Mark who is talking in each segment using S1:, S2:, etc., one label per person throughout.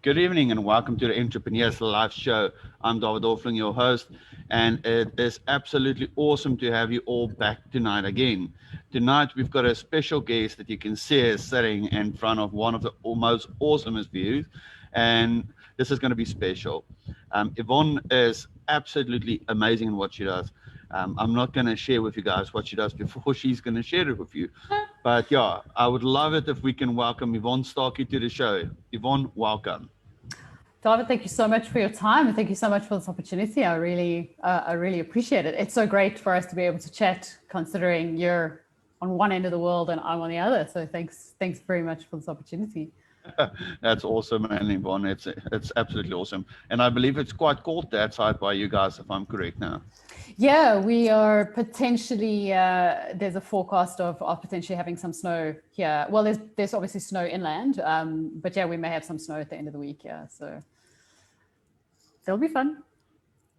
S1: Good evening and welcome to the Entrepreneurs Live Show. I'm David Orfling, your host, and it is absolutely awesome to have you all back tonight again. Tonight we've got a special guest that you can see us sitting in front of one of the most awesomest views, and this is going to be special. Yvonne is absolutely amazing in what she does. I'm not going to share with you guys what she does before she's going to share it with you. But yeah, I would love it if we can welcome Yvonne Starkey to the show. Yvonne, welcome.
S2: David, thank you so much for your time, and thank you so much for this opportunity. I really appreciate it. It's so great for us to be able to chat, considering you're on one end of the world and I'm on the other. So thanks very much for this opportunity.
S1: That's awesome, and Yvonne, it's absolutely awesome. And I believe it's quite cold that side by you guys, if I'm correct now.
S2: Yeah, we are potentially, there's a forecast of potentially having some snow here. Well, there's obviously snow inland, but yeah, we may have some snow at the end of the week, yeah, so that'll be fun.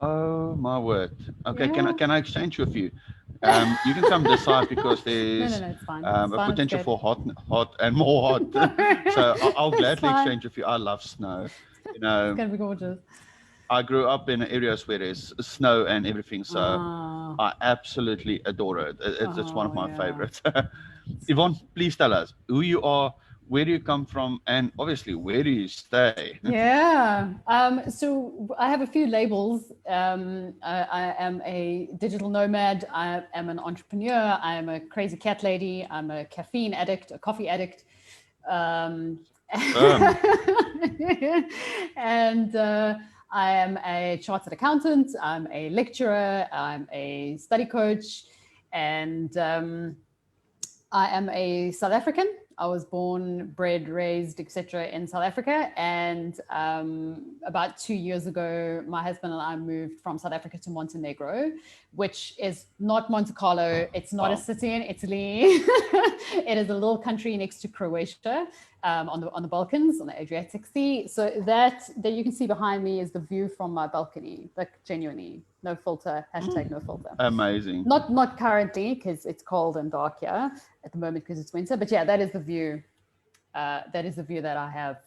S1: Oh, my word. Okay,
S2: Yeah.
S1: can I exchange with you? You can come this side because there's
S2: No, it's fine.
S1: a potential for hot and more hot. So I'll gladly exchange with you. I love snow. You know,
S2: it's going to be gorgeous.
S1: I grew up in areas where there's snow and everything, so I absolutely adore it. It's one of my favorites. Yvonne, please tell us who you are, where do you come from, and obviously, where do you stay?
S2: Yeah. So I have a few labels. I am a digital nomad. I am an entrepreneur. I am a crazy cat lady. I'm a caffeine addict, a coffee addict. And I am a chartered accountant. I'm a lecturer. I'm a study coach. And I am a South African. I was born, bred, raised, etc. in South Africa. And about 2 years ago, my husband and I moved from South Africa to Montenegro, which is not Monte Carlo. It's not a city in Italy. It is a little country next to Croatia, on the Balkans, on the Adriatic Sea. So that you can see behind me is the view from my balcony, like genuinely, no filter, hashtag no filter.
S1: Amazing.
S2: Not currently, because it's cold and dark here at the moment because it's winter. But yeah, that is the view. That is the view that I have.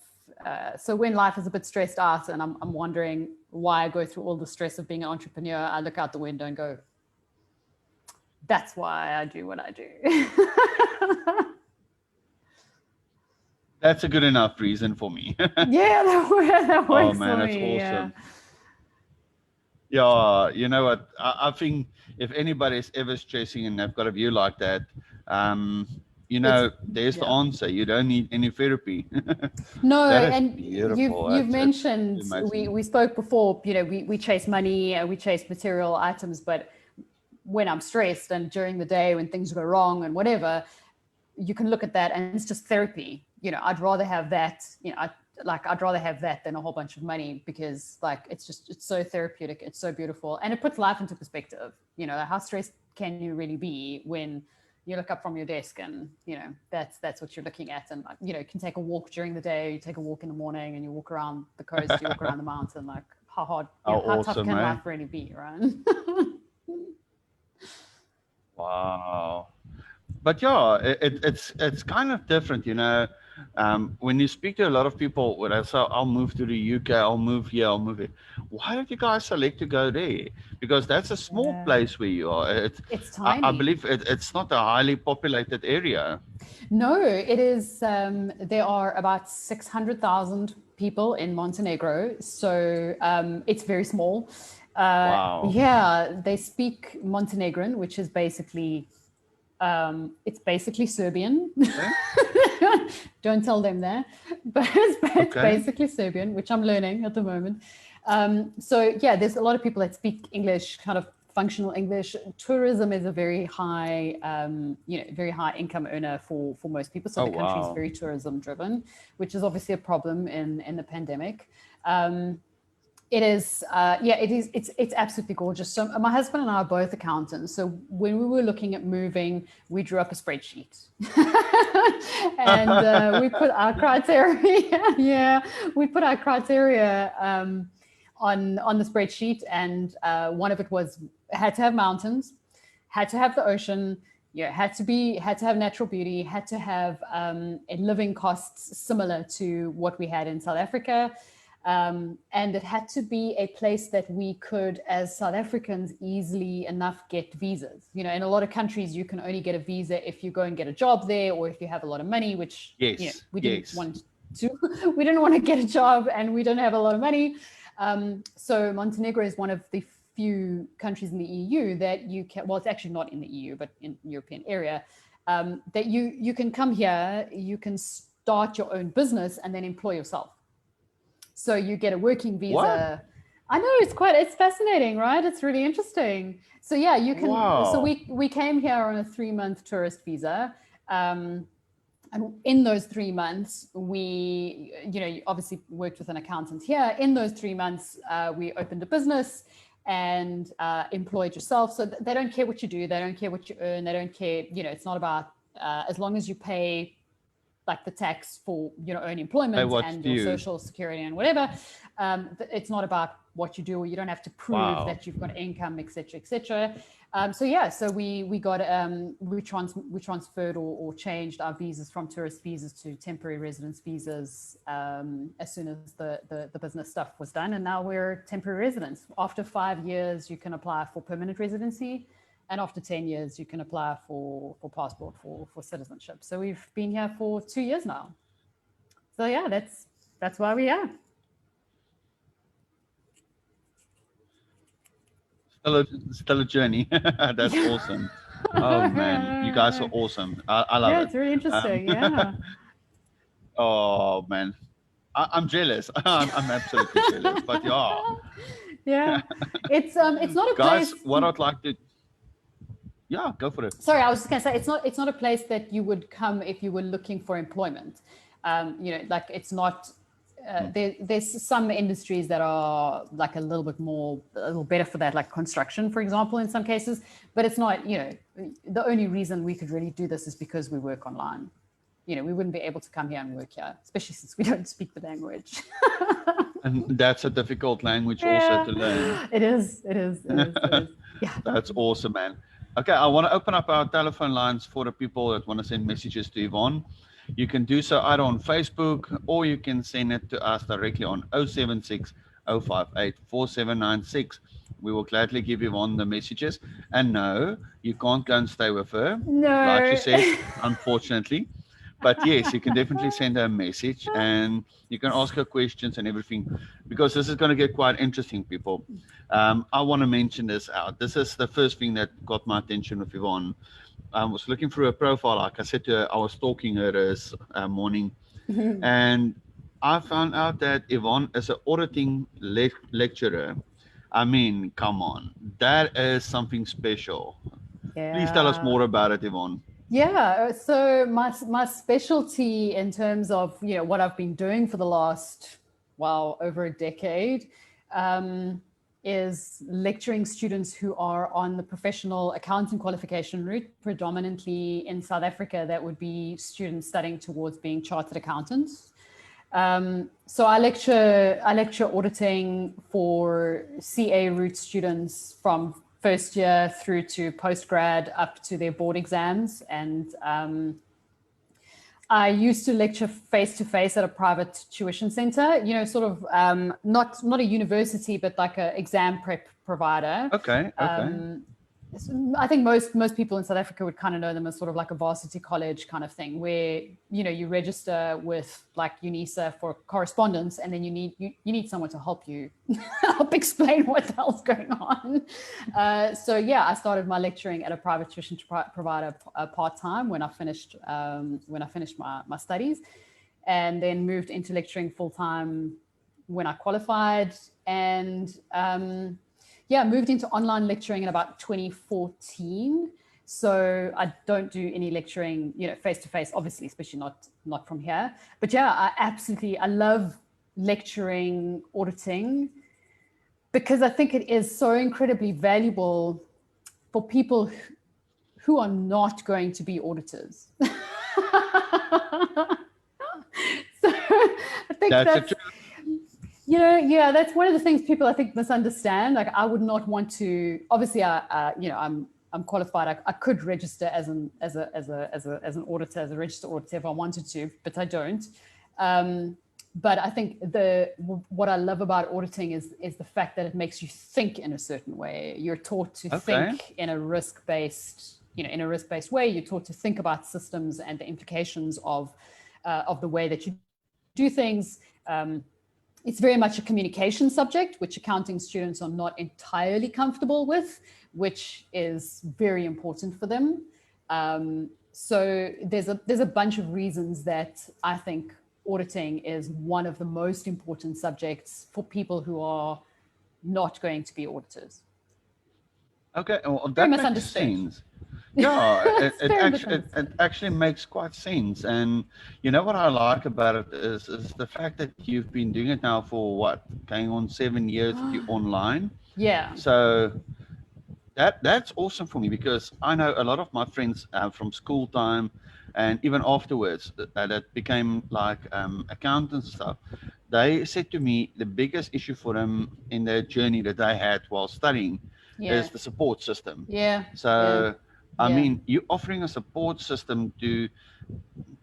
S2: So when life is a bit stressed out and I'm wondering why I go through all the stress of being an entrepreneur, I look out the window and go, that's why I do what I do.
S1: That's a good enough reason for me.
S2: Yeah, that works
S1: oh man,
S2: for
S1: that's
S2: me,
S1: awesome. Yeah, you know what? I think if anybody's ever stressing and they've got a view like that, there's the answer. You don't need any therapy.
S2: No, and
S1: beautiful.
S2: You've mentioned we spoke before. You know, we chase money, we chase material items, but when I'm stressed and during the day when things go wrong and whatever, you can look at that and it's just therapy. You know, I'd rather have that. You know, I'd rather have that than a whole bunch of money because like it's so therapeutic, it's so beautiful, and it puts life into perspective. You know, how stressed can you really be when you look up from your desk and you know that's what you're looking at, and you know you can take a walk during the day, you take a walk in the morning, and you walk around the coast, you walk around the mountain. Like how hard, how tough can life really be, right?
S1: Wow. But yeah, it's kind of different, you know. When you speak to a lot of people, when I say I'll move to the UK, I'll move here, I'll move here. Why did you guys select to go there? Because that's a small place where you are.
S2: It's tiny.
S1: I believe it's not a highly populated area.
S2: No, it is. There are about 600,000 people in Montenegro, so it's very small.
S1: Wow.
S2: Yeah, they speak Montenegrin, which is basically. It's basically Serbian. Okay. Don't tell them that, but it's basically Serbian, which I'm learning at the moment. So yeah, there's a lot of people that speak English, kind of functional English. Tourism is a very high, very high income earner for most people. So the country is very tourism driven, which is obviously a problem in the pandemic. It is, it's absolutely gorgeous. So my husband and I are both accountants. So when we were looking at moving, we drew up a spreadsheet and we put our criteria, on the spreadsheet. And one of it was, had to have mountains, had to have the ocean, had to have natural beauty, had to have living costs similar to what we had in South Africa. And it had to be a place that we could, as South Africans, easily enough get visas. In a lot of countries, you can only get a visa if you go and get a job there, or if you have a lot of money, which we didn't want to. We didn't want to get a job, and we don't have a lot of money. So Montenegro is one of the few countries in the EU that you can. Well, it's actually not in the EU, but in the European area, that you can come here, you can start your own business, and then employ yourself. So you get a working visa.
S1: What?
S2: I know, it's fascinating, right? It's really interesting. So yeah, you can.
S1: Wow.
S2: So we came here on a 3-month tourist visa, and in those 3 months, we obviously worked with an accountant here. In those 3 months, we opened a business and employed yourself. So they don't care what you do, they don't care what you earn, they don't care. It's not about as long as you pay like the tax for your own employment and your social security and whatever. It's not about what you do, or you don't have to prove that you've got income, etc., etc. So we got we transferred or changed our visas from tourist visas to temporary residence visas as soon as the business stuff was done, and now we're temporary residents. After 5 years, you can apply for permanent residency. And after 10 years, you can apply for passport, for citizenship. So we've been here for 2 years now. So yeah, that's why we are.
S1: Still a journey. That's awesome. Oh man, you guys are awesome. I love it.
S2: Yeah, it's really interesting. Yeah.
S1: Oh man, I'm jealous. I'm absolutely jealous. But
S2: yeah, it's not a
S1: guys.
S2: place.
S1: What I'd like to. Yeah, go for it.
S2: Sorry, I was just going to say it's not a place that you would come if you were looking for employment. Like it's not. There's some industries that are like a little better for that, like construction, for example, in some cases. But it's not. The only reason we could really do this is because we work online. We wouldn't be able to come here and work here, especially since we don't speak the language.
S1: And that's a difficult language also to learn.
S2: It is. Yeah.
S1: That's awesome, man. Okay, I want to open up our telephone lines for the people that want to send messages to Yvonne. You can do so either on Facebook, or you can send it to us directly on 076 058 4796. We will gladly give Yvonne the messages. And no, you can't go and stay with her,
S2: no.
S1: like you said, unfortunately. But yes, you can definitely send her a message, and you can ask her questions and everything, because this is going to get quite interesting, people. I want to mention this out. This is the first thing that got my attention with Yvonne. I was looking through her profile. Like I said to her, I was stalking her this morning, and I found out that Yvonne is an auditing lecturer. I mean, come on, that is something special. Yeah. Please tell us more about it, Yvonne.
S2: Yeah, so my specialty in terms of what I've been doing for the last over a decade is lecturing students who are on the professional accounting qualification route, predominantly in South Africa. That would be students studying towards being chartered accountants. So I lecture auditing for CA route students from first year through to postgrad up to their board exams. And I used to lecture face-to-face at a private tuition center, sort of not a university, but like an exam prep provider.
S1: Okay.
S2: I think most people in South Africa would kind of know them as sort of like a varsity college kind of thing, where you register with like UNISA for correspondence, and then you need someone to help you help explain what the hell's going on. So yeah, I started my lecturing at a private tuition provider part-time when I finished my studies, and then moved into lecturing full-time when I qualified, and moved into online lecturing in about 2014. So I don't do any lecturing, face-to-face, obviously, especially not from here. But yeah, I love lecturing auditing, because I think it is so incredibly valuable for people who are not going to be auditors. So I think that's that's one of the things people I think misunderstand. Like I would not want to. Obviously, I'm I'm qualified. I could register as an auditor, as a registered auditor if I wanted to, but I don't. But I think what I love about auditing is the fact that it makes you think in a certain way. You're taught to think in a risk-based way. You're taught to think about systems and the implications of the way that you do things. It's very much a communication subject, which accounting students are not entirely comfortable with, which is very important for them. So there's a bunch of reasons that I think auditing is one of the most important subjects for people who are not going to be auditors.
S1: Okay, well, that makes sense. Yeah, it actually makes quite sense. And you know what I like about it is the fact that you've been doing it now for what, going on 7 years that you're online.
S2: Yeah.
S1: So that's awesome for me, because I know a lot of my friends from school time and even afterwards that became like accountants and stuff. They said to me the biggest issue for them in their journey that they had while studying is the support system.
S2: Yeah.
S1: So I mean, you're offering a support system to,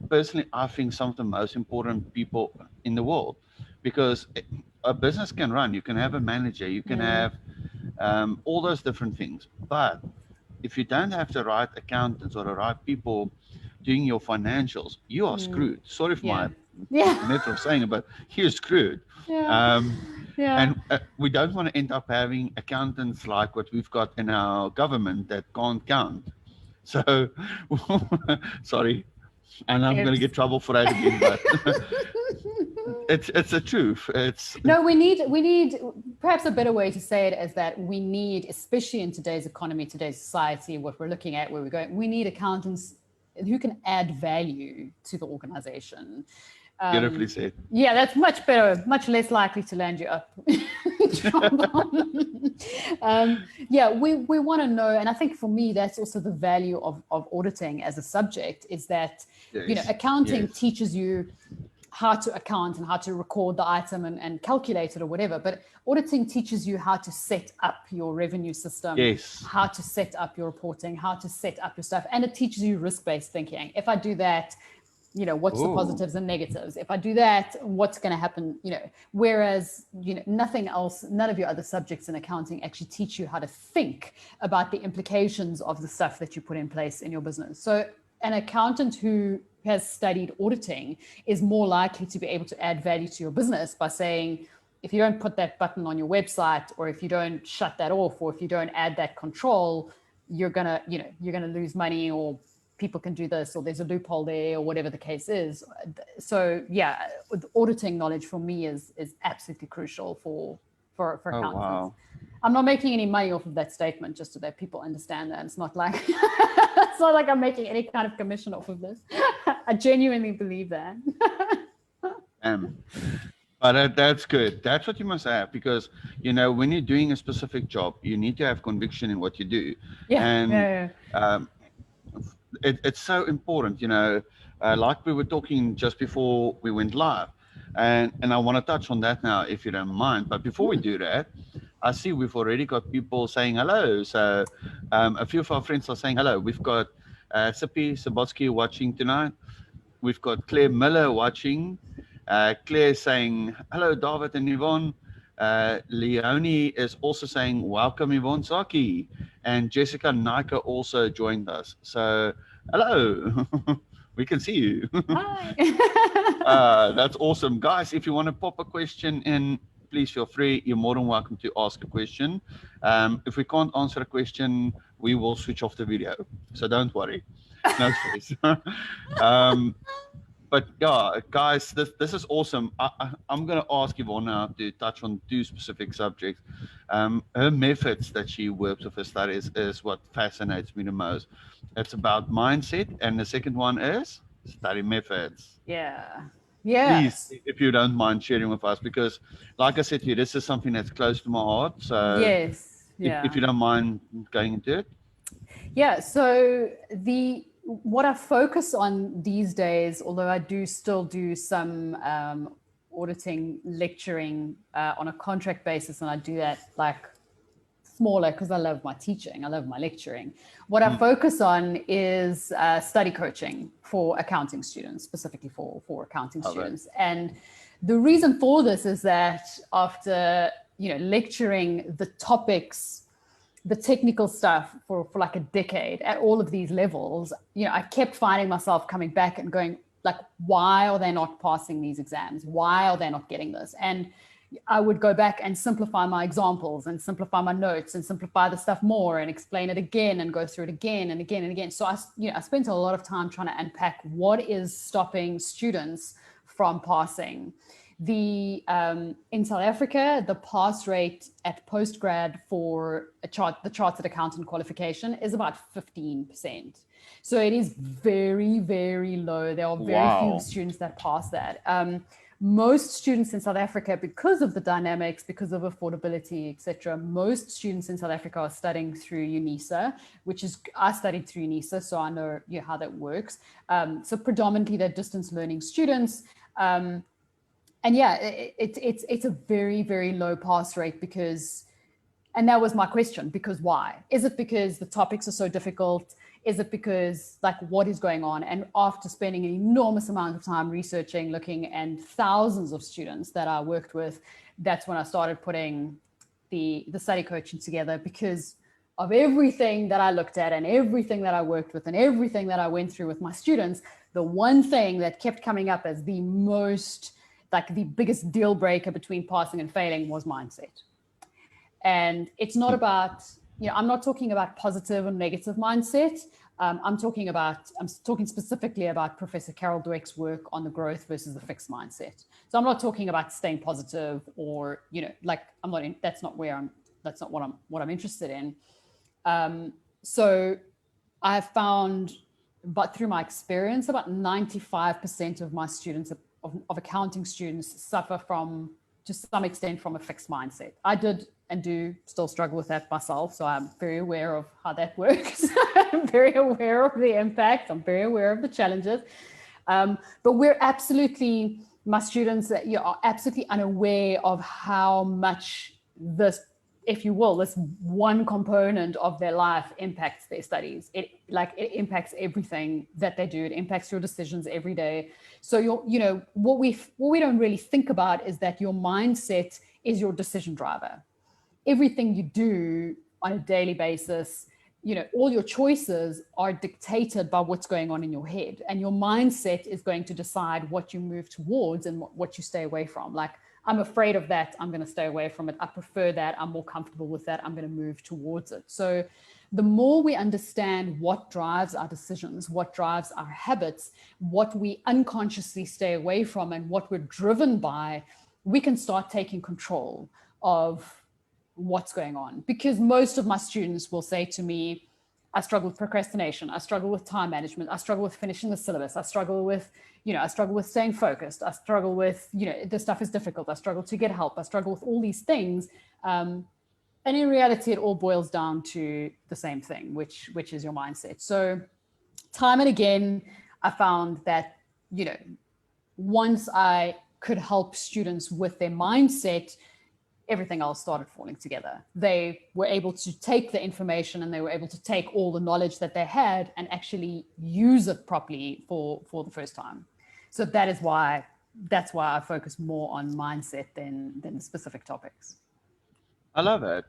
S1: personally, I think some of the most important people in the world, because a business can run. You can have a manager, you can have all those different things. But if you don't have the right accountants or the right people doing your financials, you are screwed. Sorry for my method of saying it, but you're screwed. And we don't want to end up having accountants like what we've got in our government that can't count. So, sorry, and I'm going to get trouble for that again, but it's the truth.
S2: No, we need perhaps a better way to say it is that we need, especially in today's economy, today's society, what we're looking at, where we're going, we need accountants who can add value to the organization.
S1: Beautifully said.
S2: Yeah, that's much better, much less likely to land you up in trouble. We want to know, and I think for me, that's also the value of auditing as a subject, is that, accounting teaches you how to account and how to record the item and calculate it or whatever. But auditing teaches you how to set up your revenue system, how to set up your reporting, how to set up your stuff. And it teaches you risk-based thinking. If I do that, what's the positives and negatives? If I do that, what's going to happen? Whereas, nothing else, none of your other subjects in accounting actually teach you how to think about the implications of the stuff that you put in place in your business. So an accountant who has studied auditing is more likely to be able to add value to your business by saying, if you don't put that button on your website, or if you don't shut that off, or if you don't add that control, you're gonna lose money, or people can do this, or there's a loophole there, or whatever the case is. So auditing knowledge for me is absolutely crucial for accountants. Wow. I'm not making any money off of that statement, just so that people understand that. It's not like it's not like I'm making any kind of commission off of this. I genuinely believe that.
S1: But that's good. That's what you must have, because when you're doing a specific job, you need to have conviction in what you do. It's so important, like we were talking just before we went live, and I want to touch on that now, if you don't mind. But before we do that, I see we've already got people saying hello. So a few of our friends are saying hello. We've got Sippy Sabotsky watching tonight. We've got Claire Miller watching. Claire saying hello, David and Yvonne. Leonie is also saying welcome, Yvonne Starkey. And Jessica Nika also joined us. So hello. We can see you. Hi. That's awesome. Guys, if you want to pop a question in, please feel free. You're more than welcome to ask a question. If we can't answer a question, we will switch off the video. So don't worry. No stress. But yeah, guys, this is awesome. I'm going to ask Yvonne now to touch on two specific subjects. Her methods that she works with her studies is what fascinates me the most. It's about mindset, and the second one is study methods.
S2: Yeah.
S1: Please, if you don't mind sharing with us, because like I said to you, this is something that's close to my heart. So if you don't mind going into it.
S2: Yeah, so what I focus on these days, although I do still do some auditing lecturing on a contract basis, and I do that like smaller because I love my teaching. I love my lecturing. What I focus on is study coaching for accounting students, specifically for accounting students. And the reason for this is that after, lecturing the topics, the technical stuff for like a decade at all of these levels, I kept finding myself coming back and going, like, why are they not passing these exams? Why are they not getting this? And I would go back and simplify my examples and simplify my notes and simplify the stuff more and explain it again and go through it again and again and again. So I spent a lot of time trying to unpack what is stopping students from passing. In South Africa, the pass rate at postgrad for the chartered accountant qualification is about 15%. So it is very, very low. There are very few students that pass that. Most students in South Africa, because of the dynamics, because of affordability, etc., most students in South Africa are studying through UNISA, I studied through UNISA, so I know how that works. So predominantly they're distance learning students. And yeah, it's a very, very low pass rate and that was my question, because why? Is it because the topics are so difficult? Is it because, like, what is going on? And after spending an enormous amount of time researching, looking, and thousands of students that I worked with, that's when I started putting the study coaching together, because of everything that I looked at and everything that I worked with and everything that I went through with my students, the one thing that kept coming up as the biggest deal breaker between passing and failing was mindset. And it's not about, I'm not talking about positive or negative mindset. I'm talking specifically about Professor Carol Dweck's work on the growth versus the fixed mindset. So I'm not talking about staying positive or, that's not what I'm interested in. So I've found, but through my experience, about 95% of my students, of accounting students, suffer from, to some extent, from a fixed mindset. I did and do still struggle with that myself, so I'm very aware of how that works. I'm very aware of the impact. I'm very aware of the challenges. But my students are absolutely unaware of how much this, if you will, this one component of their life impacts their studies. It impacts everything that they do. It impacts your decisions every day. So what we don't really think about is that your mindset is your decision driver. Everything you do on a daily basis, all your choices are dictated by what's going on in your head, and your mindset is going to decide what you move towards and what you stay away from. Like, I'm afraid of that, I'm going to stay away from it. I prefer that, I'm more comfortable with that, I'm going to move towards it. So the more we understand what drives our decisions, what drives our habits, what we unconsciously stay away from, and what we're driven by, we can start taking control of what's going on. Because most of my students will say to me, I struggle with procrastination, I struggle with time management, I struggle with finishing the syllabus, I struggle with staying focused, I struggle with, this stuff is difficult, I struggle to get help, I struggle with all these things. And in reality, it all boils down to the same thing, which is your mindset. So time and again, I found that, once I could help students with their mindset, everything else started falling together. They were able to take the information and they were able to take all the knowledge that they had and actually use it properly for the first time. So that's why I focus more on mindset than specific topics.
S1: I love it.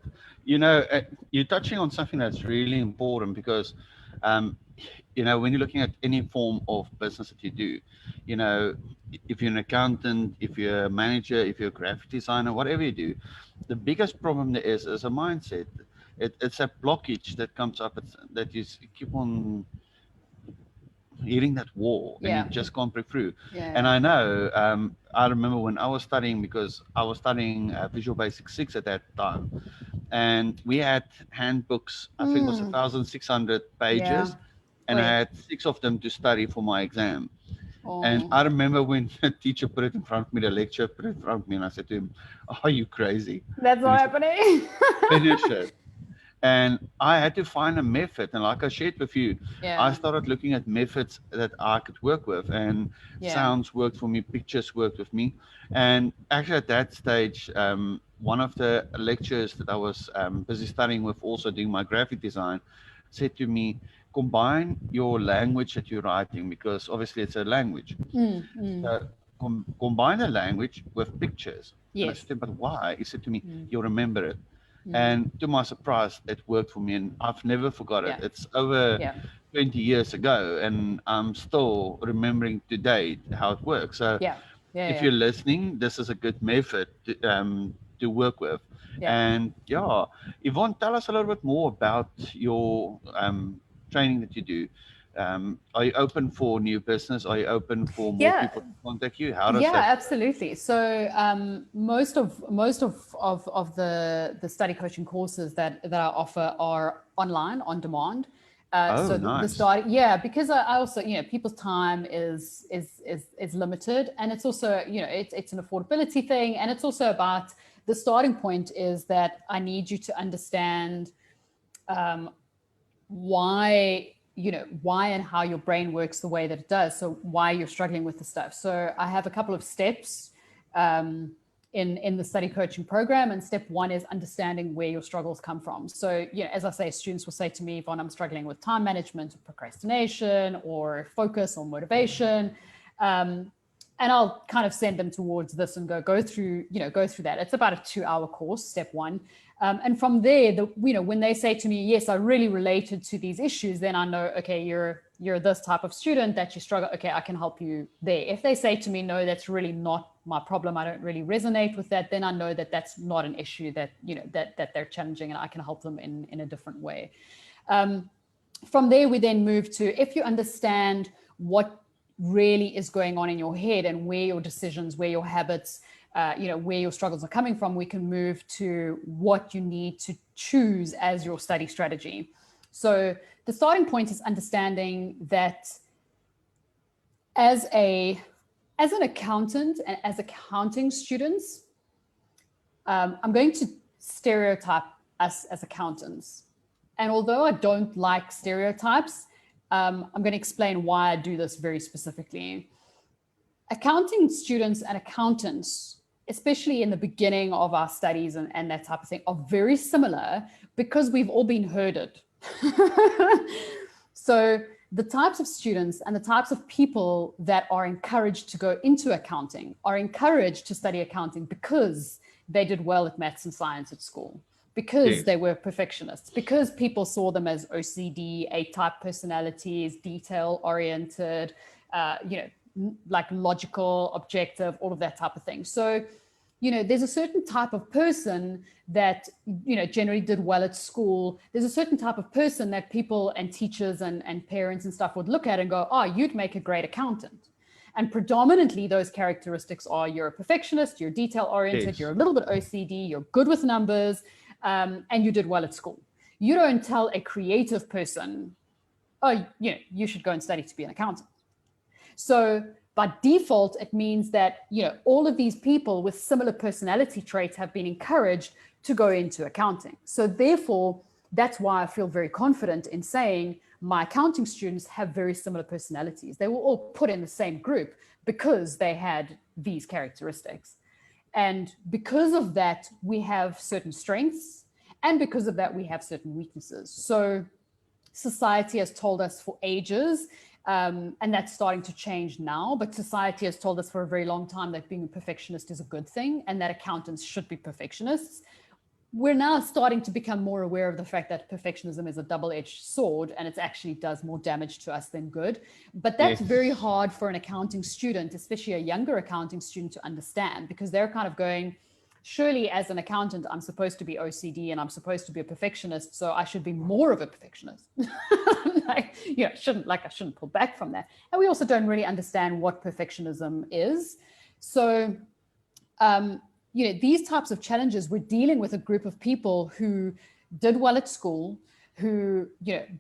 S1: You're touching on something that's really important, because when you're looking at any form of business that you do, if you're an accountant, if you're a manager, if you're a graphic designer, whatever you do, the biggest problem there is a mindset. It's a blockage that comes up, that you keep on hitting that wall, and you just can't break through. And I know, I remember when I was studying, because I was studying Visual Basic 6 at that time, and we had handbooks, I think it was 1,600 pages, and I had 6 of them to study for my exam. And I remember when the teacher put it in front of me, the lecturer put it in front of me, and I said to him, "Are you crazy?
S2: That's not happening."
S1: Finish it. And I had to find a method. And like I shared with you, I started looking at methods that I could work with. And sounds worked for me, pictures worked with me. And actually at that stage, one of the lecturers that I was busy studying with, also doing my graphic design, said to me, combine your language that you're writing, because obviously it's a language. So combine a language with pictures. And I
S2: Yes.
S1: said to him, but why? He said to me, you'll remember it. And to my surprise, it worked for me, and I've never forgot it.
S2: Yeah.
S1: It's over
S2: Yeah.
S1: 20 years ago, and I'm still remembering today how it works. So
S2: Yeah. Yeah.
S1: if
S2: Yeah.
S1: you're listening, this is a good method to work with.
S2: Yeah.
S1: And yeah, Yvonne, tell us a little bit more about your training that you do. Are you open for new business? Are you open for more
S2: Yeah.
S1: people to contact you? How does
S2: Yeah,
S1: that?
S2: absolutely. So most of the study coaching courses that I offer are online on demand.
S1: Oh,
S2: So the
S1: nice.
S2: start, yeah, because I also, people's time is limited, and it's also, it's an affordability thing, and it's also about the starting point is that I need you to understand why why and how your brain works the way that it does, so why you're struggling with the stuff. So I have a couple of steps in the study coaching program, and step one is understanding where your struggles come from. So as I say, students will say to me, Yvonne, I'm struggling with time management or procrastination or focus or motivation, and I'll kind of send them towards this and go through that. It's about a 2-hour course, step one. And from there, when they say to me, yes, I really related to these issues, then I know, okay, you're this type of student that you struggle. Okay, I can help you there. If they say to me, no, that's really not my problem, I don't really resonate with that, then I know that that's not an issue that, that they're challenging, and I can help them in a different way. From there, we then move to, if you understand what really is going on in your head and where your decisions, where your habits, where your struggles are coming from, we can move to what you need to choose as your study strategy. So the starting point is understanding that as an accountant and as accounting students, I'm going to stereotype us as accountants. And although I don't like stereotypes, I'm going to explain why I do this very specifically. Accounting students and accountants, especially in the beginning of our studies and that type of thing, are very similar because we've all been herded. So the types of students and the types of people that are encouraged to go into accounting are encouraged to study accounting because they did well at maths and science at school, because they were perfectionists, because people saw them as OCD, A-type personalities, detail-oriented, like logical, objective, all of that type of thing. So, there's a certain type of person that, generally did well at school. There's a certain type of person that people and teachers and parents and stuff would look at and go, oh, you'd make a great accountant. And predominantly those characteristics are, you're a perfectionist, you're detail-oriented, you're a little bit OCD, you're good with numbers, and you did well at school. You don't tell a creative person, oh, you should go and study to be an accountant. So by default, it means that, all of these people with similar personality traits have been encouraged to go into accounting. So therefore, that's why I feel very confident in saying my accounting students have very similar personalities. They were all put in the same group because they had these characteristics. And because of that, we have certain strengths. And because of that, we have certain weaknesses. So society has told us for ages, and that's starting to change now, but society has told us for a very long time that being a perfectionist is a good thing and that accountants should be perfectionists. We're now starting to become more aware of the fact that perfectionism is a double-edged sword, and it actually does more damage to us than good. But that's very hard for an accounting student, especially a younger accounting student, to understand, because they're kind of going, surely as an accountant, I'm supposed to be OCD and I'm supposed to be a perfectionist, so I should be more of a perfectionist. I shouldn't pull back from that. And we also don't really understand what perfectionism is. So, these types of challenges, we're dealing with a group of people who did well at school, who,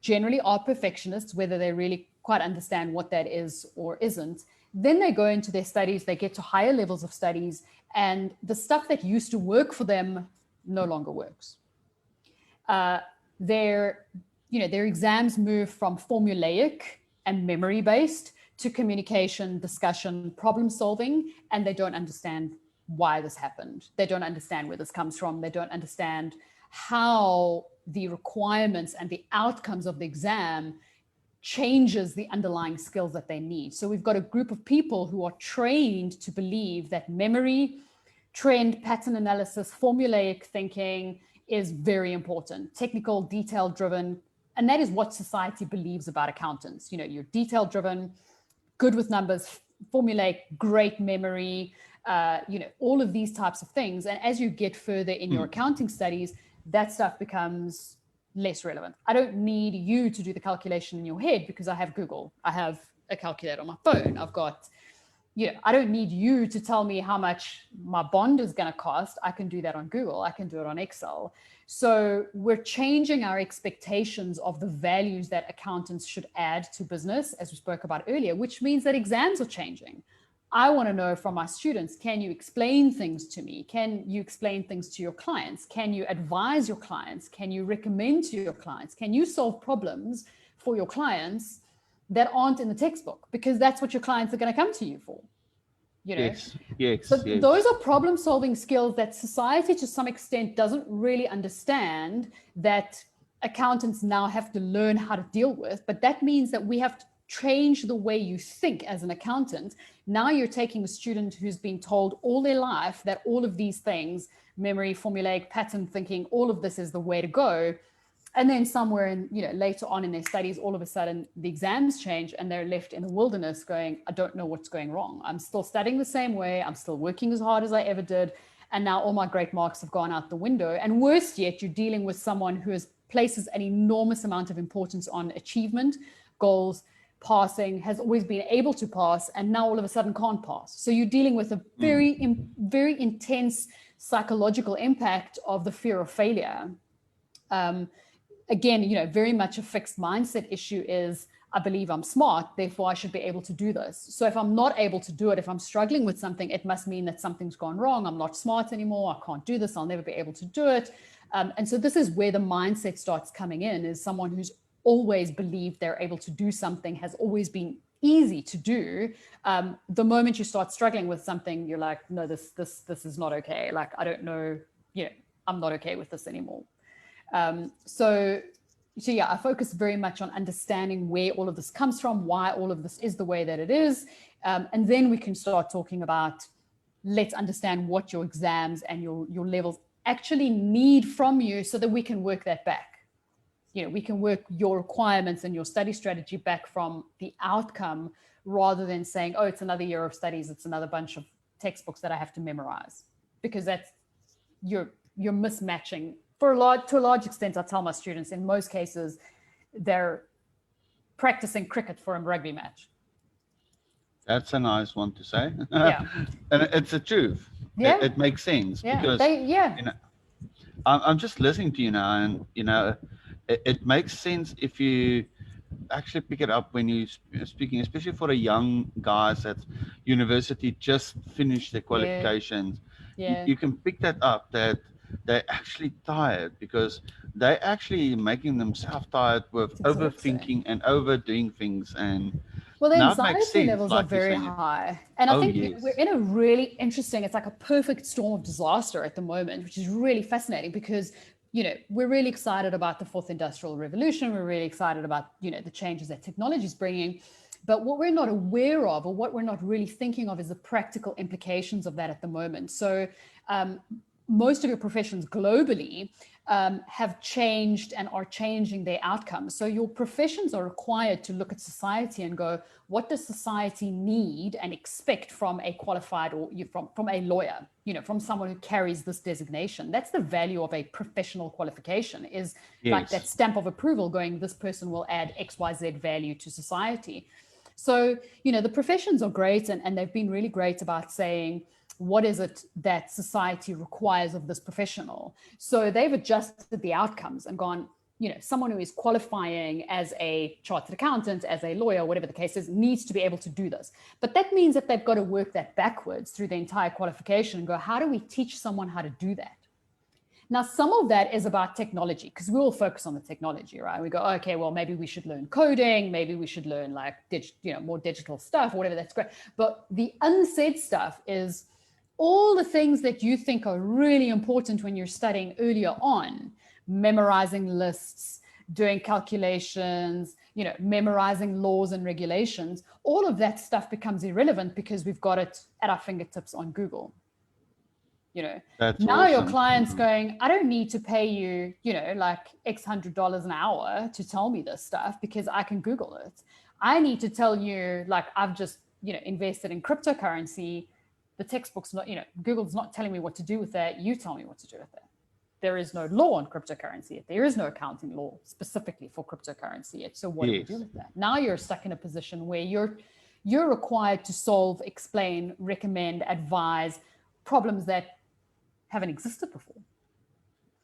S2: generally are perfectionists, whether they really quite understand what that is or isn't. Then they go into their studies, they get to higher levels of studies, and the stuff that used to work for them no longer works. Their exams move from formulaic and memory-based to communication, discussion, problem solving, and they don't understand why this happened. They don't understand where this comes from. They don't understand how the requirements and the outcomes of the exam changes the underlying skills that they need. So we've got a group of people who are trained to believe that memory, trend, pattern analysis, formulaic thinking is very important, technical, detail-driven, and that is what society believes about accountants. You know, you're detail-driven, good with numbers, formulaic, great memory, you know, all of these types of things. And as you get further in your accounting studies, that stuff becomes less relevant. I don't need you to do the calculation in your head because I have Google. I have a calculator on my phone. I've got, you know, I don't need you to tell me how much my bond is going to cost. I can do that on Google. I can do it on Excel. So we're changing our expectations of the values that accountants should add to business, as we spoke about earlier, which means that exams are changing. I want to know from my students, can you explain things to me? Can you explain things to your clients? Can you advise your clients? Can you recommend to your clients? Can you solve problems for your clients that aren't in the textbook? Because that's what your clients are going to come to you for. You know?
S1: Yes.
S2: So those are problem-solving skills that society, to some extent, doesn't really understand, that accountants now have to learn how to deal with. But that means that we have to change the way you think as an accountant. Now you're taking a student who's been told all their life that all of these things, memory, formulaic, pattern thinking, all of this is the way to go. And then somewhere in, you know, later on in their studies, all of a sudden the exams change and they're left in the wilderness going, I don't know what's going wrong. I'm still studying the same way. I'm still working as hard as I ever did. And now all my great marks have gone out the window. And worse yet, you're dealing with someone who places an enormous amount of importance on achievement, goals, passing, has always been able to pass, and now all of a sudden can't pass. So you're dealing with a very intense psychological impact of the fear of failure. Again, you know, very much a fixed mindset issue is, I believe I'm smart, therefore I should be able to do this. So if I'm not able to do it, if I'm struggling with something, it must mean that something's gone wrong. I'm not smart anymore. I can't do this. I'll never be able to do it. And so this is where the mindset starts coming in, is someone who's always believed they're able to do something, has always been easy to do. The moment you start struggling with something, you're like, no, this is not okay. Like, I don't know, you know, I'm not okay with this anymore. So yeah, I focus very much on understanding where all of this comes from, why all of this is the way that it is. And then we can start talking about, let's understand what your exams and your levels actually need from you so that we can work that back. You know, we can work your requirements and your study strategy back from the outcome, rather than saying, oh, it's another year of studies, it's another bunch of textbooks that I have to memorize, because that's, you're mismatching. To a large extent, I tell my students, in most cases, they're practicing cricket for a rugby match.
S1: That's a nice one to say.
S2: Yeah.
S1: And it's the truth.
S2: Yeah.
S1: It makes sense,
S2: Yeah.
S1: because
S2: You
S1: know, I'm just listening to you now, and you know, it makes sense if you actually pick it up when you're speaking, especially for a young guys at university, just finished their qualifications.
S2: Yeah.
S1: You can pick that up, that they're actually tired because they're actually making themselves tired with overthinking and overdoing things. And
S2: well, the
S1: now it makes
S2: anxiety
S1: sense,
S2: levels
S1: like
S2: are very high. And I think
S1: yes,
S2: we're in a really interesting, it's like a perfect storm of disaster at the moment, which is really fascinating, because you know, we're really excited about the fourth industrial revolution. We're really excited about, you know, the changes that technology is bringing. But what we're not aware of, or what we're not really thinking of, is the practical implications of that at the moment. So most of your professions globally have changed and are changing their outcomes. So your professions are required to look at society and go, what does society need and expect from a qualified, or from a lawyer, you know, from someone who carries this designation? That's the value of a professional qualification, is like that stamp of approval going, this person will add XYZ value to society. So, you know, the professions are great, and they've been really great about saying, what is it that society requires of this professional? So they've adjusted the outcomes and gone, you know, someone who is qualifying as a chartered accountant, as a lawyer, whatever the case is, needs to be able to do this. But that means that they've got to work that backwards through the entire qualification and go, how do we teach someone how to do that? Now, some of that is about technology, because we all focus on the technology, right? We go, okay, well, maybe we should learn coding, maybe we should learn like more digital stuff, or whatever. That's great. But the unsaid stuff is, all the things that you think are really important when you're studying earlier on, memorizing lists, doing calculations, memorizing laws and regulations, all of that stuff becomes irrelevant because we've got it at our fingertips on Google.
S1: That's
S2: now
S1: awesome.
S2: Your client's going, I don't need to pay you, like X $100 an hour to tell me this stuff because I can Google it. I need to tell you, like, I've just, invested in cryptocurrency. The textbook's not, Google's not telling me what to do with that. You tell me what to do with that. There is no law on cryptocurrency yet. There is no accounting law specifically for cryptocurrency yet. So what do we do with that? Now you're stuck in a position where you're required to solve, explain, recommend, advise problems that haven't existed before.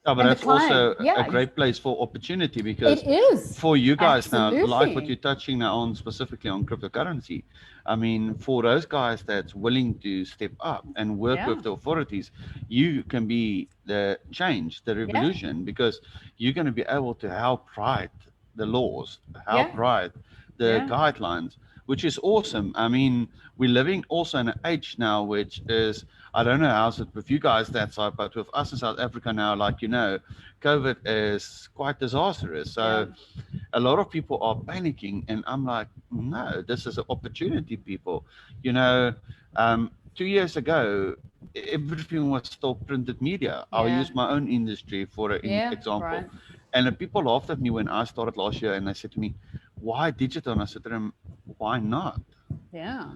S1: Oh, but that's also a great place for opportunity, because
S2: it is
S1: for you guys
S2: absolutely.
S1: Now, like what you're touching now on, specifically on cryptocurrency. I mean, for those guys that's willing to step up and work with the authorities, you can be the change, the revolution, because you're going to be able to help write the laws, help write the guidelines, which is awesome. I mean, we're living also in an age now, which is, I don't know how's it with you guys that side, but with us in South Africa now, like, COVID is quite disastrous. So a lot of people are panicking, and I'm like, no, this is an opportunity, people. 2 years ago, everything was still printed media. I'll use my own industry for an example.
S2: Right.
S1: And the people laughed at me when I started last year, and they said to me, why digital? And I said to them, why not?
S2: Yeah.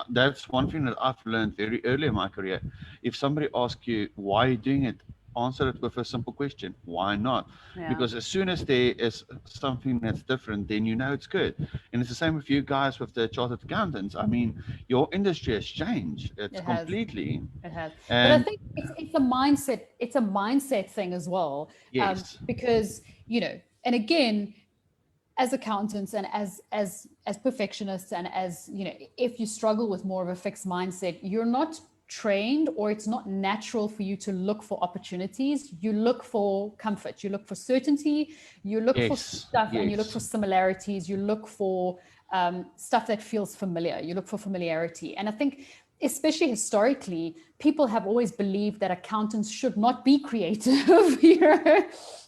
S1: That's one thing that I've learned very early in my career. If somebody asks you, why are you doing it? Answer it with a simple question. Why not? Because as soon as there is something that's different, then it's good. And it's the same with you guys with the chartered accountants. I mean, your industry has changed. It has.
S2: But I think it's a mindset. It's a mindset thing as well.
S1: Yes.
S2: Because, and again, as accountants and as perfectionists, and as, if you struggle with more of a fixed mindset, you're not trained, or it's not natural for you to look for opportunities. You look for comfort, you look for certainty, you look for stuff, and you look for similarities, you look for stuff that feels familiar, you look for familiarity. And I think, especially historically, people have always believed that accountants should not be creative.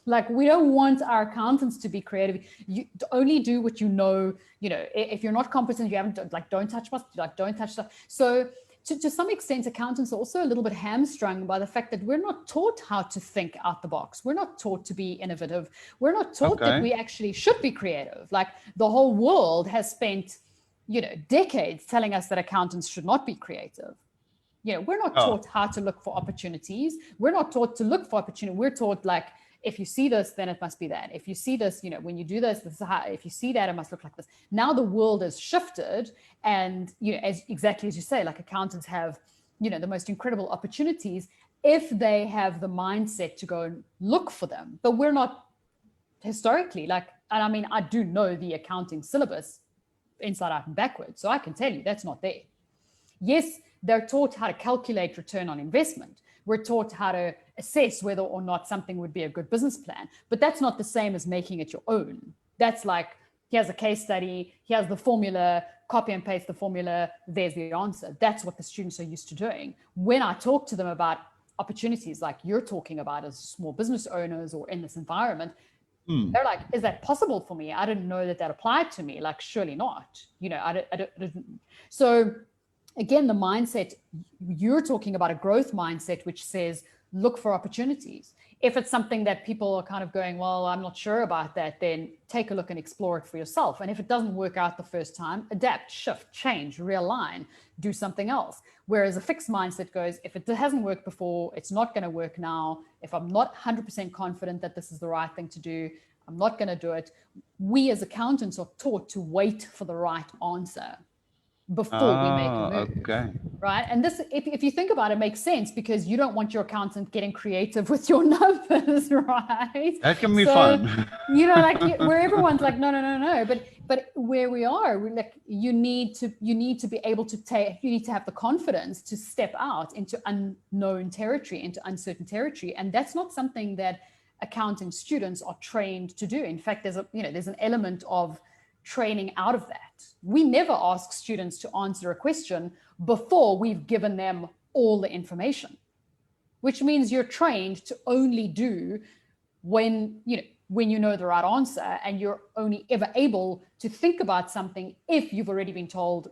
S2: Like, we don't want our accountants to be creative. You only do what you know. If you're not competent, you haven't, like, don't touch stuff. So to some extent, accountants are also a little bit hamstrung by the fact that we're not taught how to think out the box. We're not taught to be innovative. We're not taught that we actually should be creative. Like, the whole world has spent, decades telling us that accountants should not be creative. We're not taught how to look for opportunities. We're not taught to look for opportunity. We're taught, like, if you see this, then it must be that. If you see this, when you do this, this is how. If you see that, it must look like this. Now the world has shifted, and as exactly as you say, like, accountants have, the most incredible opportunities if they have the mindset to go and look for them. But we're not historically, like, and I mean, I do know the accounting syllabus inside out and backwards, so I can tell you that's not there. Yes, they're taught how to calculate return on investment. We're taught how to assess whether or not something would be a good business plan, but that's not the same as making it your own. That's like, here's a case study, here's the formula, copy and paste the formula, there's the answer. That's what the students are used to doing. When I talk to them about opportunities like you're talking about as small business owners or in this environment, they're like, is that possible for me? I didn't know that applied to me. Like, surely not. I didn't. So again, the mindset, you're talking about a growth mindset, which says, look for opportunities. If it's something that people are kind of going, well, I'm not sure about that, then take a look and explore it for yourself. And if it doesn't work out the first time, adapt, shift, change, realign, do something else. Whereas a fixed mindset goes, if it hasn't worked before, it's not going to work now. If I'm not 100% confident that this is the right thing to do, I'm not going to do it. We as accountants are taught to wait for the right answer before we make a move, right? And this, if you think about it, makes sense, because you don't want your accountant getting creative with your numbers, right?
S1: That can be fun.
S2: Like, where everyone's like, no. But where we are, we're like, you need to be able to you need to have the confidence to step out into unknown territory, into uncertain territory, and that's not something that accounting students are trained to do. In fact, there's an element of training out of that. We never ask students to answer a question before we've given them all the information, which means you're trained to only do when you know the right answer, and you're only ever able to think about something if you've already been told,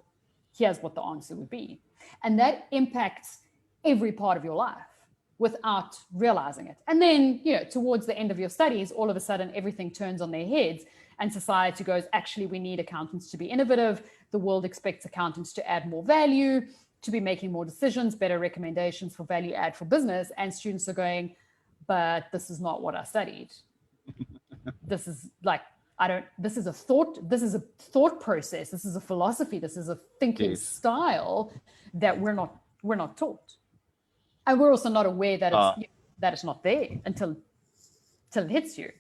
S2: here's what the answer would be. And that impacts every part of your life without realizing it. And then, towards the end of your studies, all of a sudden everything turns on their heads and society goes, actually, we need accountants to be innovative. The world expects accountants to add more value, to be making more decisions, better recommendations for value add for business. And students are going, but this is not what I studied. This is this is a thought process. This is a philosophy. This is a thinking style that we're not taught. And we're also not aware that it's not there until it hits you.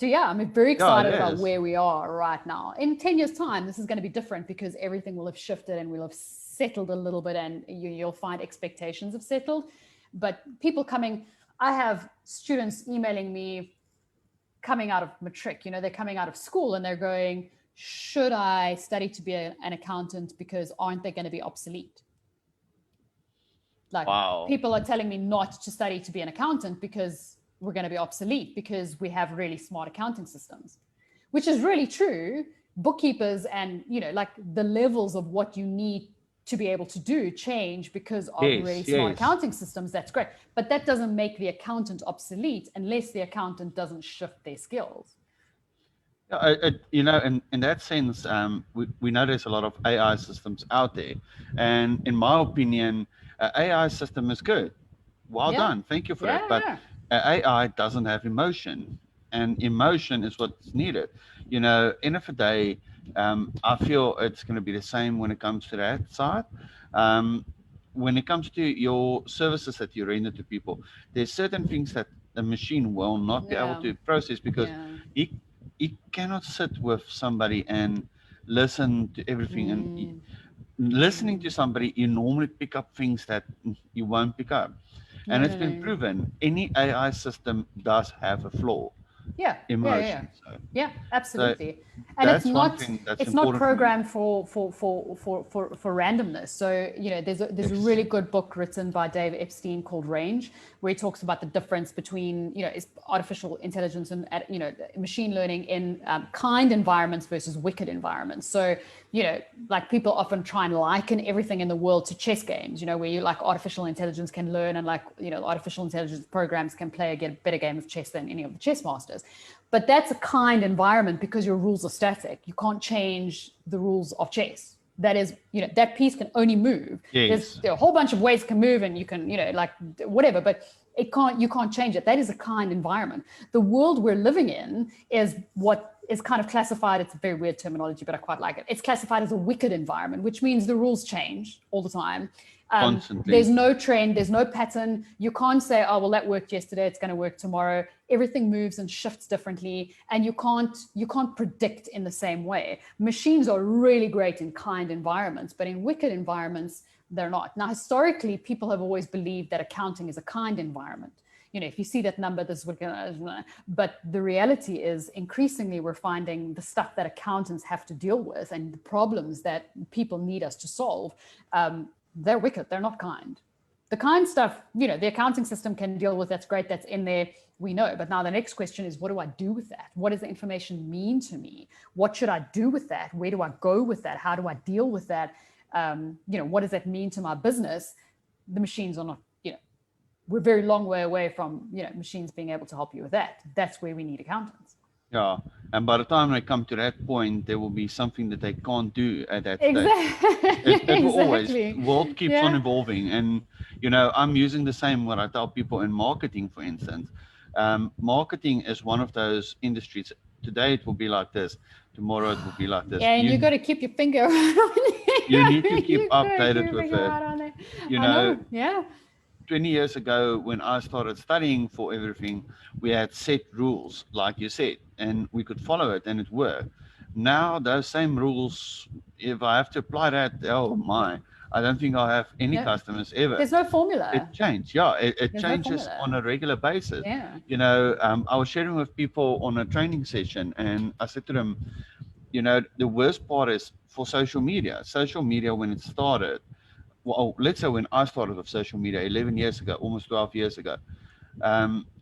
S2: So yeah, I'm very excited about where we are right now. In 10 years' time, this is going to be different because everything will have shifted and we'll have settled a little bit, and you'll find expectations have settled. But people I have students emailing me coming out of matric, they're coming out of school and they're going, should I study to be an accountant because aren't they going to be obsolete? People are telling me not to study to be an accountant because we're going to be obsolete because we have really smart accounting systems, which is really true. Bookkeepers and, the levels of what you need to be able to do change because of really smart accounting systems. That's great. But that doesn't make the accountant obsolete unless the accountant doesn't shift their skills.
S1: In that sense, we know there's a lot of AI systems out there. And in my opinion, AI system is good. Well done. Thank you for that. But AI doesn't have emotion. And emotion is what's needed. End of the day, I feel it's going to be the same when it comes to that side. When it comes to your services that you render to people, there's certain things that the machine will not be able to process because it cannot sit with somebody and listen to everything. And listening to somebody, you normally pick up things that you won't pick up. And it's been proven any AI system does have a flaw. Emotion.
S2: Yeah, absolutely. And it's not programmed for randomness. So there's a really good book written by Dave Epstein called Range, where he talks about the difference between artificial intelligence and machine learning in kind environments versus wicked environments. So people often try and liken everything in the world to chess games, where you artificial intelligence can learn and artificial intelligence programs can play a better game of chess than any of the chess masters. But that's a kind environment because your rules are static. You can't change the rules of chess. That is, that piece can only move. There are a whole bunch of ways it can move, and you can, whatever, but you can't change it. That is a kind environment. The world we're living in is what is kind of classified, it's a very weird terminology, but I quite like it. It's classified as a wicked environment, which means the rules change all the time. There's no trend, there's no pattern. You can't say, oh, well, that worked yesterday, it's going to work tomorrow. Everything moves and shifts differently, and you can't predict in the same way. Machines are really great in kind environments, but in wicked environments, they're not. Now, historically, people have always believed that accounting is a kind environment. If you see that number, this is what, but the reality is increasingly we're finding the stuff that accountants have to deal with and the problems that people need us to solve, they're wicked, they're not kind. The kind stuff, the accounting system can deal with, that's great, that's in there, we know. But now the next question is, what do I do with that? What does the information mean to me? What should I do with that? Where do I go with that? How do I deal with that? What does that mean to my business? The machines are not, we're a very long way away from, machines being able to help you with that. That's where we need accountants.
S1: Yeah, and by the time they come to that point, there will be something that they can't do at that stage. It will always, the world keeps on evolving. And, I'm using the same what I tell people in marketing, for instance. Marketing is one of those industries. Today it will be like this. Tomorrow it will be like this.
S2: Yeah, and you got to keep your finger on it.
S1: You need to keep updated with it. 20 years ago, when I started studying for everything, we had set rules, like you said, and we could follow it and it worked. Now, those same rules, if I have to apply that, oh my, I don't think I'll have any customers ever.
S2: There's no formula.
S1: It changed. Yeah, it changes on a regular basis.
S2: Yeah.
S1: I was sharing with people on a training session, and I said to them, the worst part is for social media. Social media, when it started, well, let's say when I started with social media 11 years ago, almost 12 years ago,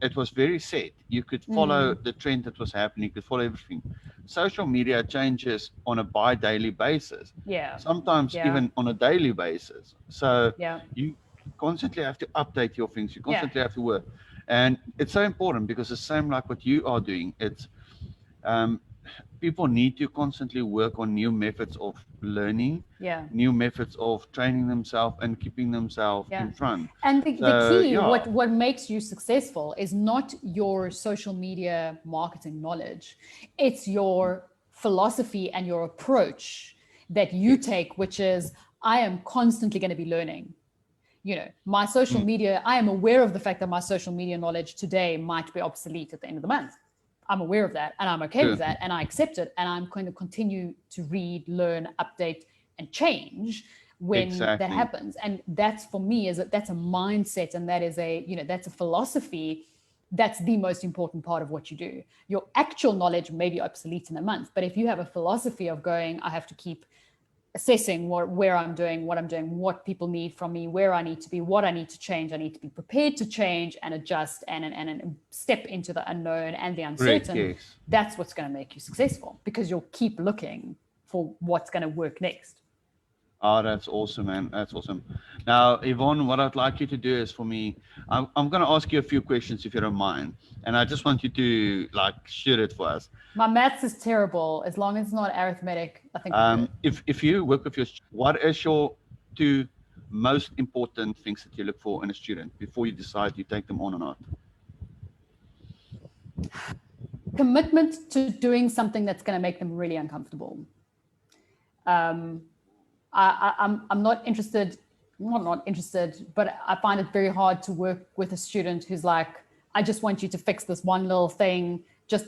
S1: it was very set. You could follow the trend that was happening, you could follow everything. Social media changes on a bi-daily basis,
S2: Yeah.
S1: sometimes
S2: Yeah.
S1: even on a daily basis. So
S2: Yeah.
S1: you constantly have to update your things, you
S2: Yeah.
S1: constantly have to work. And it's so important because the same like what you are doing, it's people need to constantly work on new methods of learning,
S2: Yeah.
S1: new methods of training themselves and keeping themselves
S2: Yeah.
S1: in front.
S2: And the
S1: So,
S2: key,
S1: yeah.
S2: what makes you successful is not your social media marketing knowledge. It's your philosophy and your approach that you take, which is, I am constantly going to be learning. You know, my social media, I am aware of the fact that my social media knowledge today might be obsolete at the end of the month. I'm aware of that and I'm okay with that and I accept it, and I'm going to continue to read, learn, update, and change when that happens. And that's, for me, that's a mindset, and that is that's a philosophy. That's the most important part of what you do. Your actual knowledge may be obsolete in a month, but if you have a philosophy of going, I have to keep assessing where I'm doing, what people need from me, where I need to be, what I need to change. I need to be prepared to change and adjust and step into the unknown and the uncertain.
S1: Yes.
S2: That's what's going to make you successful, because you'll keep looking for what's going to work next.
S1: Oh, that's awesome, man. That's awesome. Now, Yvonne, what I'd like you to do is, for me, I'm going to ask you a few questions if you don't mind. And I just want you to shoot it for us.
S2: My maths is terrible. As long as it's not arithmetic, I think
S1: if you work with what is your two most important things that you look for in a student before you decide you take them on or not?
S2: Commitment to doing something that's going to make them really uncomfortable. I'm not interested, not interested, but I find it very hard to work with a student who's like, I just want you to fix this one little thing. Just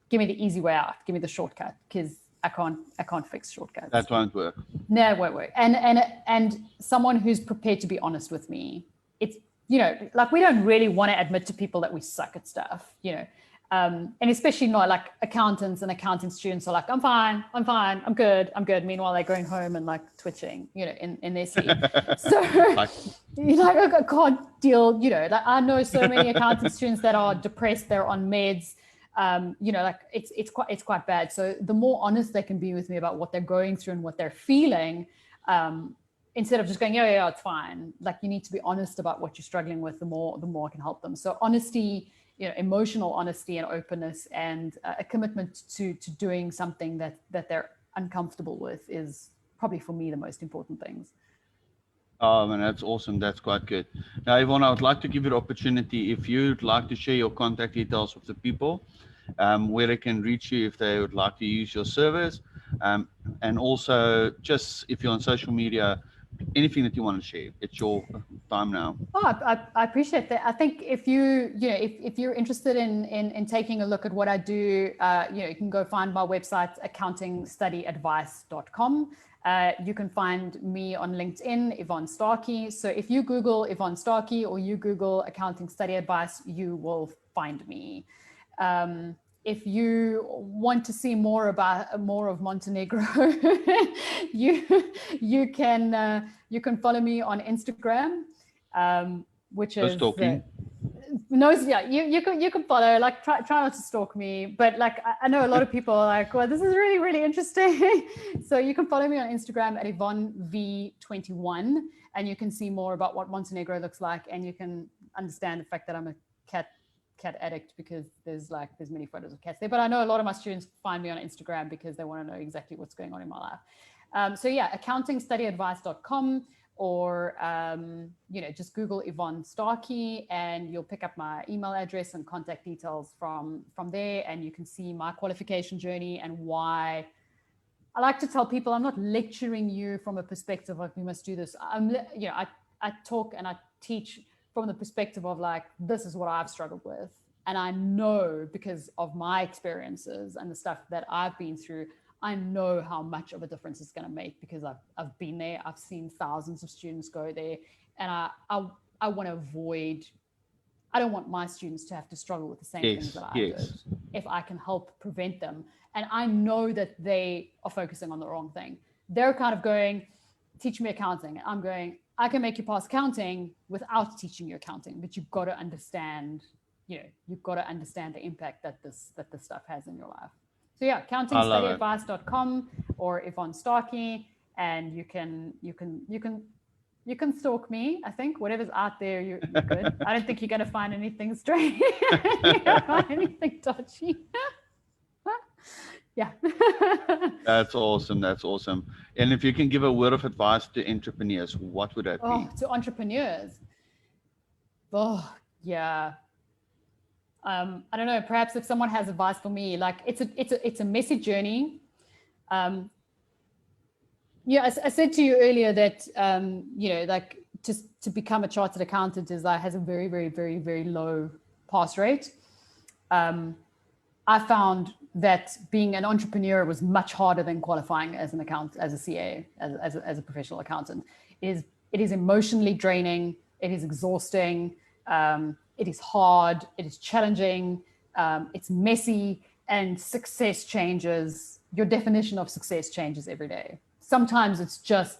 S2: give me the easy way out. Give me the shortcut, because I can't fix shortcuts.
S1: That won't work.
S2: No, it won't work. And someone who's prepared to be honest with me. It's, we don't really want to admit to people that we suck at stuff, and especially not like accountants and accounting students are like, I'm fine, I'm good. Meanwhile, they're going home and twitching, in their sleep. So I can't deal, I know so many accounting students that are depressed, they're on meds. It's quite bad. So the more honest they can be with me about what they're going through and what they're feeling, instead of just going, yeah, it's fine. You need to be honest about what you're struggling with, the more I can help them. So honesty, emotional honesty and openness, and a commitment to doing something that they're uncomfortable with is probably, for me, the most important things.
S1: Oh, man, that's awesome. That's quite good. Now, Yvonne, I would like to give you the opportunity, if you'd like to share your contact details with the people, where they can reach you if they would like to use your service, and also just if you're on social media, anything that you want to share. It's your time now.
S2: Oh, I appreciate that. I think if if you're interested in taking a look at what I do, you can go find my website, accountingstudyadvice.com. You can find me on LinkedIn, Yvonne Starkey. So if you Google Yvonne Starkey or you Google Accounting Study Advice, you will find me. If you want to see more of Montenegro, you can follow me on Instagram, which is
S1: stalking.
S2: You can follow. Try not to stalk me, but I know a lot of people are like, well, this is really, really interesting. So you can follow me on Instagram at YvonneV21, and you can see more about what Montenegro looks like, and you can understand the fact that I'm a cat addict, because there's many photos of cats there. But I know a lot of my students find me on Instagram because they want to know exactly what's going on in my life. So yeah, accountingstudyadvice.com, or just Google Yvonne Starkey and you'll pick up my email address and contact details from there, and you can see my qualification journey and why. I like to tell people, I'm not lecturing you from a perspective of you must do this. I talk and I teach from the perspective of this is what I've struggled with. And I know, because of my experiences and the stuff that I've been through, I know how much of a difference it's going to make, because I've been there. I've seen thousands of students go there, and I want to avoid. I don't want my students to have to struggle with the same things that I did. If I can help prevent them, and I know that they are focusing on the wrong thing. They're kind of going, teach me accounting. I'm going, I can make you pass accounting without teaching you accounting, but you've got to understand, you've got to understand the impact that this stuff has in your life. So yeah, accountingstudyadvice.com or Yvonne Starkey, and you can stalk me. I think whatever's out there, you're good. I don't think you're going to find anything strange. You're going to find anything dodgy. Yeah.
S1: That's awesome. That's awesome. And if you can give a word of advice to entrepreneurs, what would that be?
S2: To entrepreneurs. Oh, yeah. I don't know. Perhaps if someone has advice for me, like it's a messy journey. I said to you earlier that like just to become a chartered accountant has a very, very, very, very low pass rate. I found that being an entrepreneur was much harder than qualifying as a CA, as a professional accountant. It is emotionally draining. It is exhausting. It is hard. It is challenging. It's messy, and success changes. Your definition of success changes every day. Sometimes it's just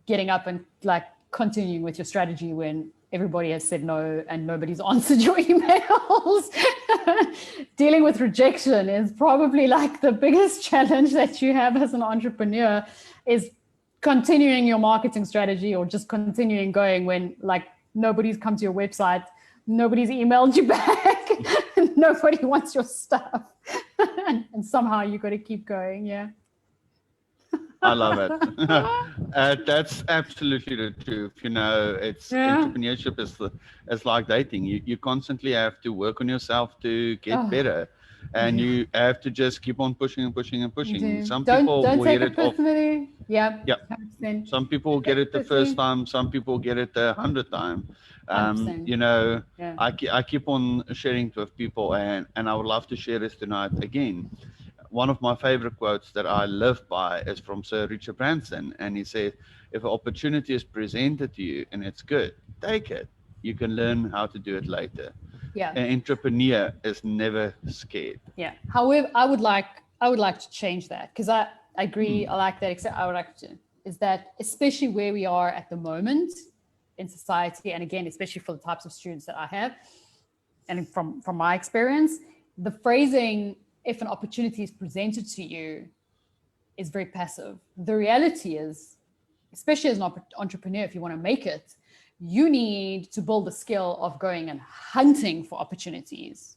S2: getting up and like continuing with your strategy when everybody has said no and nobody's answered your emails. Dealing with rejection is probably like the biggest challenge that you have as an entrepreneur, is continuing your marketing strategy or just continuing going when like nobody's come to your website, nobody's emailed you back, nobody wants your stuff. And somehow you got to keep going. Yeah.
S1: I love it. That's absolutely the truth. Entrepreneurship is like dating. You constantly have to work on yourself to get better, and you have to just keep on pushing and pushing and pushing. Some people will get it personally.
S2: Yeah.
S1: Some people get it the first time. Some people get it the 100th time. I keep on sharing it with people, and I would love to share this tonight again. One of my favorite quotes that I live by is from Sir Richard Branson, and he said, if an opportunity is presented to you and it's good, take it. You can learn how to do it later.
S2: Yeah.
S1: An entrepreneur is never scared.
S2: Yeah. However, I would like to change that, because I agree. I like that. Except I would like to is that, especially where we are at the moment in society, and again, especially for the types of students that I have, and from my experience, the phrasing, if an opportunity is presented to you, is very passive. The reality is, especially as an entrepreneur, if you want to make it, you need to build the skill of going and hunting for opportunities.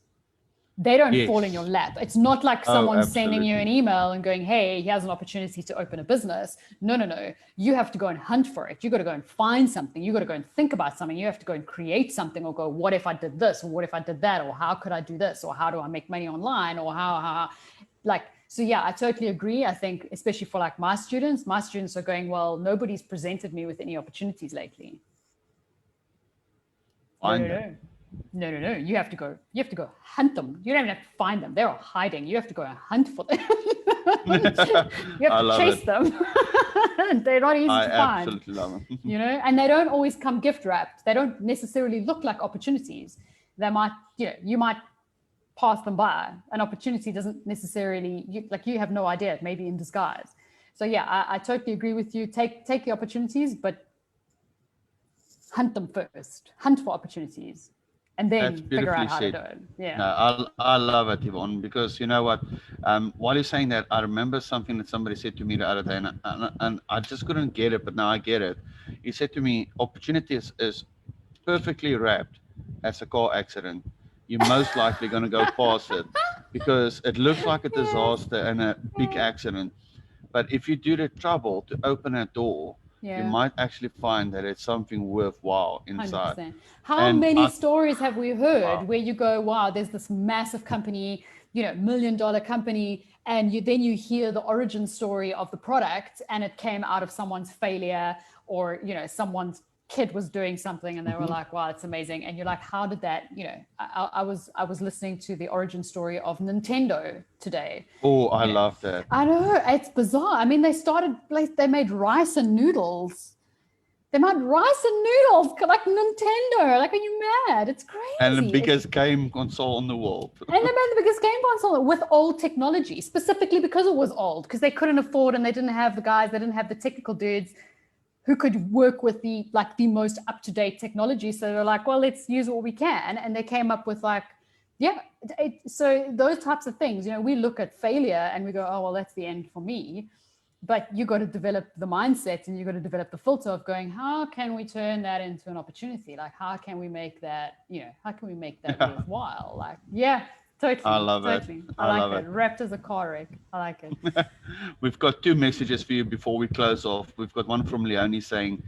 S2: They don't fall in your lap. It's not like someone sending you an email and going, hey, here's an opportunity to open a business. No. You have to go and hunt for it. You got to go and find something. You got to go and think about something. You have to go and create something, or go, what if I did this? Or what if I did that? Or how could I do this? Or how do I make money online? Or so yeah, I totally agree. I think, especially for like my students are going, well, nobody's presented me with any opportunities lately. No. You have to go hunt them. You don't even have to find them. They're all hiding. You have to go and hunt for them. You have to chase them. They're not easy to find.
S1: I absolutely love them.
S2: And they don't always come gift wrapped. They don't necessarily look like opportunities. They might, you might pass them by. An opportunity doesn't necessarily, you have no idea. It may be in disguise. So yeah, I totally agree with you. Take the opportunities, but hunt them first. Hunt for opportunities. And then figure out how to do it. Yeah.
S1: No, I love it, Yvonne, because you know what? While you're saying that, I remember something that somebody said to me the other day, and I just couldn't get it, but now I get it. He said to me, opportunity is perfectly wrapped as a car accident. You're most likely going to go past it because it looks like a disaster and a big accident. But if you do the trouble to open a door, you might actually find that it's something worthwhile inside.
S2: 100%. How many stories have we heard where you go, wow, there's this massive company, $1 million company, and then you hear the origin story of the product, and it came out of someone's failure, or someone's kid was doing something and they were like, wow, it's amazing. And you're like, how did that, I was listening to the origin story of Nintendo today.
S1: Oh, I love that.
S2: I know, it's bizarre. I mean, they made rice and noodles. They made rice and noodles like Nintendo. Like, are you mad? It's crazy.
S1: And the biggest game console in the world.
S2: And they made the biggest game console with old technology, specifically because it was old, because they couldn't afford, and they didn't have the guys, they didn't have the technical dudes who could work with the most up-to-date technology. So they're like, well, let's use what we can. And they came up with so those types of things, we look at failure and we go, oh, well, that's the end for me. But you got to develop the mindset and you got to develop the filter of going, how can we turn that into an opportunity? Like, how can we make that, worthwhile? Totally.
S1: I love
S2: totally.
S1: it.
S2: I
S1: love
S2: like it. Wrapped as a car wreck. I like it.
S1: We've got 2 messages for you before we close off. We've got one from Leonie saying,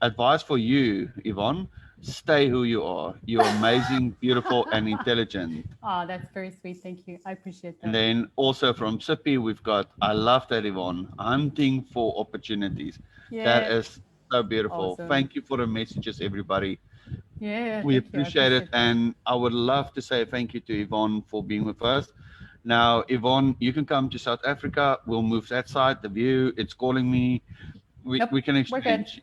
S1: advice for you, Yvonne, stay who you are. You're amazing, beautiful, and intelligent.
S2: Oh, that's very sweet. Thank you. I appreciate that.
S1: And then also from Sippy, we've got, I love that, Yvonne, hunting for opportunities. Yeah. That is so beautiful.
S2: Awesome.
S1: Thank you for the messages, everybody.
S2: Yeah,
S1: we appreciate it. That. And I would love to say thank you to Yvonne for being with us. Now, Yvonne, you can come to South Africa. We'll move that side, the view. It's calling me. We can exchange.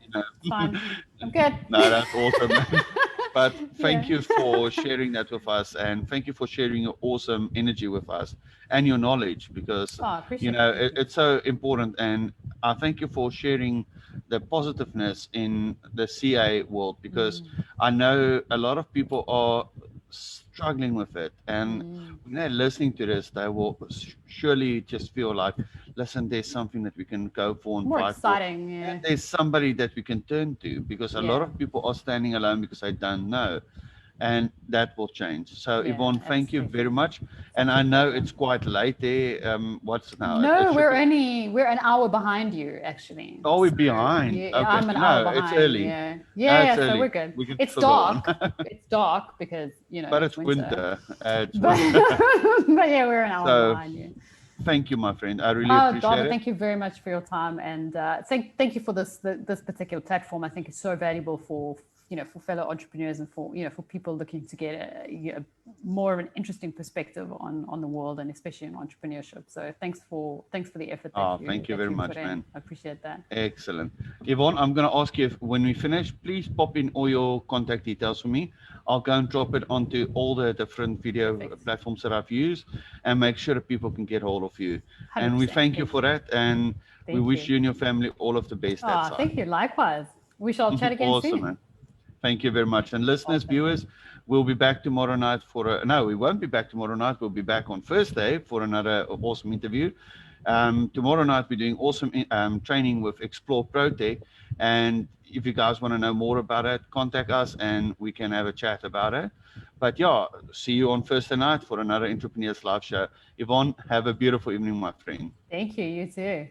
S2: Fine. I'm good.
S1: No, that's awesome. But thank you for sharing that with us, and thank you for sharing your awesome energy with us and your knowledge, because it's so important. And I thank you for sharing the positiveness in the CA world, because I know a lot of people are struggling with it, and when they're listening to this, they will surely just feel like, listen, there's something that we can go for and
S2: more
S1: fight
S2: exciting,
S1: for. And there's somebody that we can turn to, because a lot of people are standing alone because they don't know, and that will change. So Yvonne, thank you very much. And I know it's quite late there. What's now?
S2: No, we're an hour behind you, actually.
S1: Oh, we're behind.
S2: Yeah,
S1: okay.
S2: I'm an hour behind.
S1: It's early.
S2: Yeah, so we're good. It's dark. It's dark because
S1: But it's winter.
S2: But yeah, we're an hour behind you.
S1: Thank you, my friend. I really appreciate it.
S2: Thank you very much for your time, and thank you for this particular platform. I think it's so valuable for fellow entrepreneurs and for people looking to get a more of an interesting perspective on the world, and especially in entrepreneurship. So thanks for the effort.
S1: Thank you very much, man.
S2: I appreciate that.
S1: Excellent. Yvonne, I'm going to ask you, when we finish, please pop in all your contact details for me. I'll go and drop it onto all the different video platforms that I've used, and make sure that people can get hold of you. And we thank you for that, and we wish you and your family all of the best.
S2: Thank you. Likewise. We shall chat again soon.
S1: Man. Thank you very much. And listeners, viewers, we'll be back tomorrow night we won't be back tomorrow night. We'll be back on Thursday for another awesome interview. Tomorrow night, we're doing awesome training with Explore ProTech. And if you guys want to know more about it, contact us and we can have a chat about it. But see you on Thursday night for another Entrepreneurs Live show. Yvonne, have a beautiful evening, my friend.
S2: Thank you. You too.